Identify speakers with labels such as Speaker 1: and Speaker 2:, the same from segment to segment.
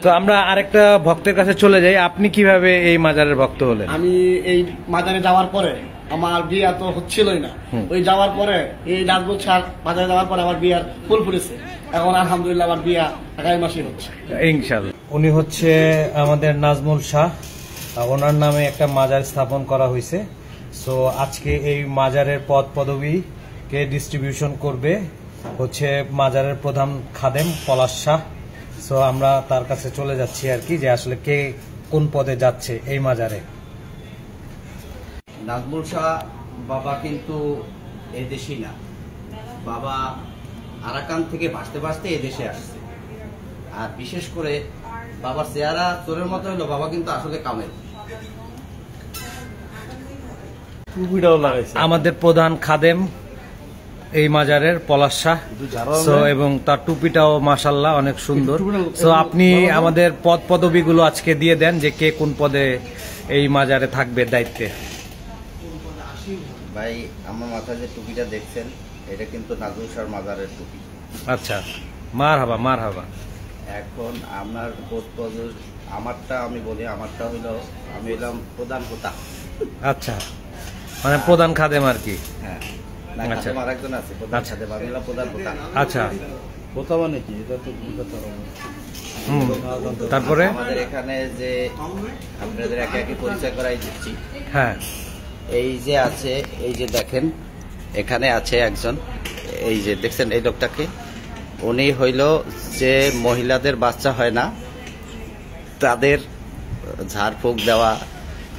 Speaker 1: তো আমরা আরেকটা ভক্তের কাছে চলে যাই। আপনি কিভাবে এই মাজারের ভক্ত হলেন?
Speaker 2: আমি এই মাজারে যাওয়ার পরে আমার বিয়া তো হচ্ছিলই না, ওই যাওয়ার পরে এই নাজমুল শাহ মাজারে যাওয়ার পরে আমার বিয়ার ফুল ফুটেছে। এখন আলহামদুলিল্লাহ আমার বিয়া আগামী মাসে হচ্ছে
Speaker 1: ইনশাআল্লাহ। উনি হচ্ছে আমাদের নাজমুল শাহ, ওনার নামে একটা মাজার স্থাপন করা হয়েছে। সো আজকে এই মাজারের পদ পদবীকে ডিস্ট্রিবিউশন করবে হচ্ছে মাজারের প্রধান খাদেম পলাশ শাহ। সো আমরা তার কাছে চলে যাচ্ছি আর কি, যে আসলে কে কোন পদে যাচ্ছে এই মাজারে।
Speaker 3: নাজমুল শাহ বাবা কিন্তু এদেশি না, বাবা আরাকান থেকে ভাসতে ভাসতে এদেশে আসছে। আর বিশেষ করে বাবার চেহারা চোরের মতো হলো, বাবা কিন্তু আসলে কামেল।
Speaker 1: আমাদের প্রধান খাদেম এই মাজারের পলাশ শাহ, এবং তার টুপিটাও মাশাআল্লাহ অনেক সুন্দর। সো আপনি আমাদের পদ পদবীগুলো আজকে দিয়ে দেন, যে কে কোন পদে এই মাজারে থাকবে দায়িত্বে।
Speaker 3: ভাই আমার মাথায় যে টুপিটা দেখছেন, এটা কিন্তু নাজমুল শাহর মাজারের টুপি।
Speaker 1: আচ্ছা, মার হাবা মার হাবা।
Speaker 3: এখন আপনার আমারটা আমি বলি, আমারটা হইলো আমি হইলাম প্রধান হোতা।
Speaker 1: আচ্ছা, মানে প্রধান খাদেম আর কি।
Speaker 3: হ্যাঁ,
Speaker 1: আচ্ছা,
Speaker 3: আরেকজন আছে প্রধান খাদেম, আমি হলাম প্রধান হোতা।
Speaker 1: আচ্ছা,
Speaker 3: হোতা মানে কি? এটা তো
Speaker 1: তারপরে
Speaker 3: আমাদের এখানে যে আপনাদের একে একে পরিচয় করাই দিচ্ছি।
Speaker 1: হ্যাঁ,
Speaker 3: এই যে আছে, এই যে দেখেন এখানে আছে একজন, এই যে দেখছেন এই লোকটাকে, উনি হইল যে মহিলাদের বাচ্চা হয় না তাদের ঝাড়ফুঁক দেওয়া,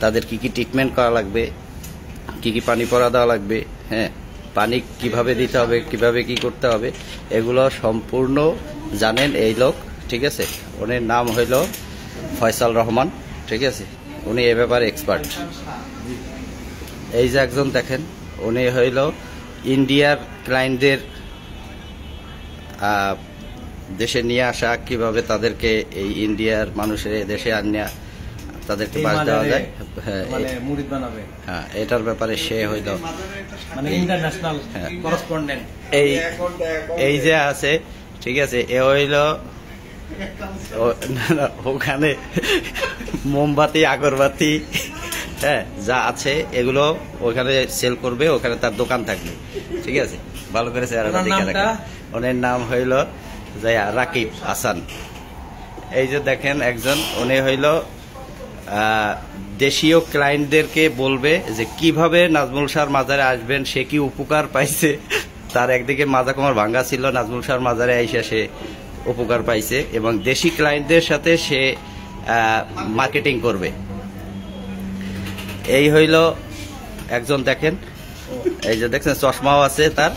Speaker 3: তাদের কি কি ট্রিটমেন্ট করা লাগবে, কি কি পানি পরা দেওয়া লাগবে, হ্যাঁ, পানি কিভাবে দিতে হবে, কিভাবে কি করতে হবে, এগুলো সম্পূর্ণ জানেন এই লোক। ঠিক আছে, উনির নাম হইল ফয়সাল রহমান। ঠিক আছে, উনি এ ব্যাপারে এক্সপার্ট। এই যে একজন দেখেন, উনি হইল ইন্ডিয়ার ক্লায়েন্টদের দেশে নিয়ে আসা, কিভাবে তাদেরকে এই ইন্ডিয়ার মানুষের দেশে আনিয়া তাদেরকে বাস দেওয়া যায়, হ্যাঁ, এটার ব্যাপারে সে হইল
Speaker 1: মানে ইন্টারন্যাশনাল করেসপন্ডেন্ট।
Speaker 3: এই যে আছে, ঠিক আছে, এ হইল ওখানে মোমবাতি আগরবাতি, হ্যাঁ, যা আছে এগুলো ওখানে সেল করবে, ওখানে তার দোকান থাকবে। ঠিক আছে, ভালো করে চেহারাটা দেখে রাখেন। ওনার নাম হইল রাকিব হাসান। এই যে দেখেন একজন, উনি হইল দেশীয় ক্লায়েন্টদেরকে বলবে যে কিভাবে নাজমুল শাহর মাজারে আসবেন, সে কি উপকার পাইছে। তার একদিকে মাজা কোমর ভাঙ্গা ছিল, নাজমুল শাহর মাজারে আইসা সে উপকার পাইছে, এবং দেশি ক্লায়েন্টদের সাথে সে মার্কেটিং করবে। এই হইল একজন, দেখেন এই যে দেখছেন চশমাও আছে তার,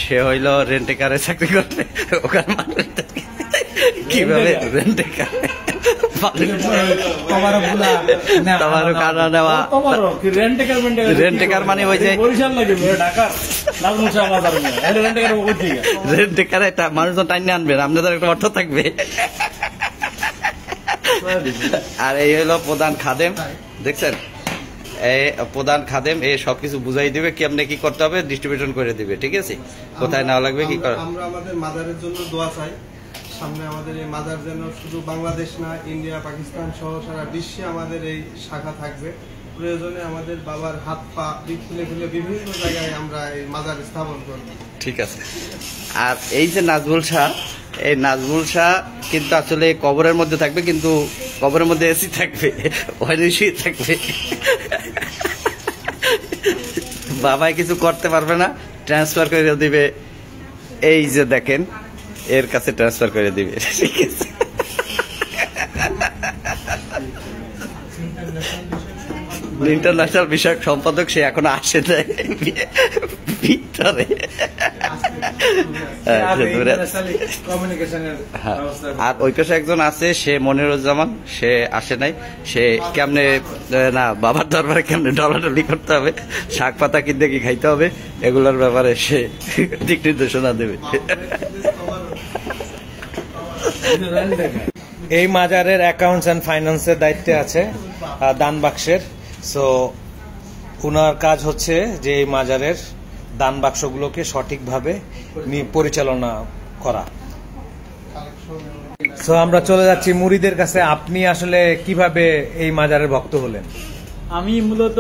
Speaker 3: সে হইল রেন্টেকারে চাকরি করবে। ওখানে কিভাবে রেন্টেকার রেন্টেকার মানে ওই যে রেন্টেকারে মানুষজন টাইনে আনবেন, আপনাদের একটা অর্থ থাকবে। আর এই হলো প্রধান খাদেম, দেখছেন এই প্রধান খাদেম, এই সবকিছু বুঝাই দিবে, কেমনে কি করতে হবে, ডিস্ট্রিবিউশন করে দিবে। ঠিক আছে, কোথায় নেওয়া লাগবে, কি করা।
Speaker 4: আমরা আমাদের মাজারের জন্য দোয়া চাই, সামনে আমাদের এই মাজার যেন শুধু বাংলাদেশ না, ইন্ডিয়া, পাকিস্তান সহ সারা বিশ্বে আমাদের এই শাখা থাকবে। প্রয়োজনে আমাদের বাবার হাত পা খুলে খুলে বিভিন্ন জায়গায় আমরা এই মাজার স্থাপন করব।
Speaker 3: ঠিক আছে। আর এই যে নাজমুল শাহ, এই নাজমুল শাহ কিন্তু আসলে কবরের মধ্যে থাকবে, কিন্তু কবরের মধ্যে এসি থাকবে, ওয়াইসি থাকবে। বাবাই কিছু করতে পারবে না, ট্রান্সফার করে দিবে। এই যে দেখেন এর কাছে ট্রান্সফার করে দিবে। ঠিক আছে, ইন্টারন্যাশনাল বিষয়ক সম্পাদক সে এখনো আসে নাই ভিতরে। আর ওই পাশে একজন আছে, সে মনিরুজ্জামান, সে আসে নাই। সে কেমনে না বাবার দরবারে কেমনে ডলাডলি করতে হবে, শাক পাতা কি দেখি খাইতে হবে, এগুলোর ব্যাপারে সে দিক নির্দেশনা দেবে।
Speaker 1: এই মাজারের অ্যাকাউন্টস এন্ড ফাইন্যান্সের দায়িত্বে আছে দান বাক্সের। সো ওনার কাজ হচ্ছে যে এই মাজারের দান বাক্সগুলোকে সঠিকভাবে পরিচালনা করা। সো আমরা চলে যাচ্ছি মুরিদের কাছে। আপনি আসলে কিভাবে এই মাজারের ভক্ত হলেন?
Speaker 5: আমি মূলত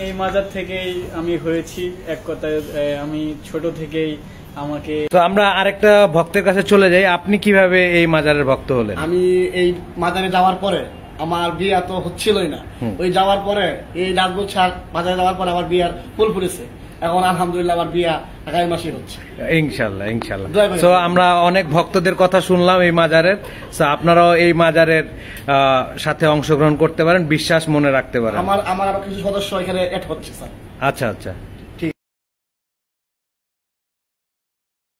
Speaker 5: এই মাজার থেকেই আমি হয়েছি, এক কথায় আমি ছোট থেকেই আমাকে।
Speaker 1: তো আমরা আরেকটা ভক্তের কাছে চলে যাই। আপনি কিভাবে এই মাজারের ভক্ত হলেন?
Speaker 2: আমি এই মাজারে যাওয়ার পরে আমার বিয়া তো হচ্ছিলই না, ওই যাওয়ার পরে এই নাজমুল শাহ মাজারে যাওয়ার পরে আমার বিয়ার ফুল ফুটেছে। এখন আলহামদুলিল্লাহ আমার বিয়া আগামী মাসে হচ্ছে
Speaker 1: ইনশাল্লাহ ইনশাল্লাহ।
Speaker 2: দোয়া করি।
Speaker 1: তো আমরা অনেক ভক্তদের কথা শুনলাম এই মাজারের। তো আপনারাও এই মাজারের সাথে অংশগ্রহণ করতে পারেন, বিশ্বাস মনে রাখতে পারেন।
Speaker 2: আমার আরো কিছু সদস্য এখানে এড হচ্ছে স্যার।
Speaker 1: আচ্ছা আচ্ছা।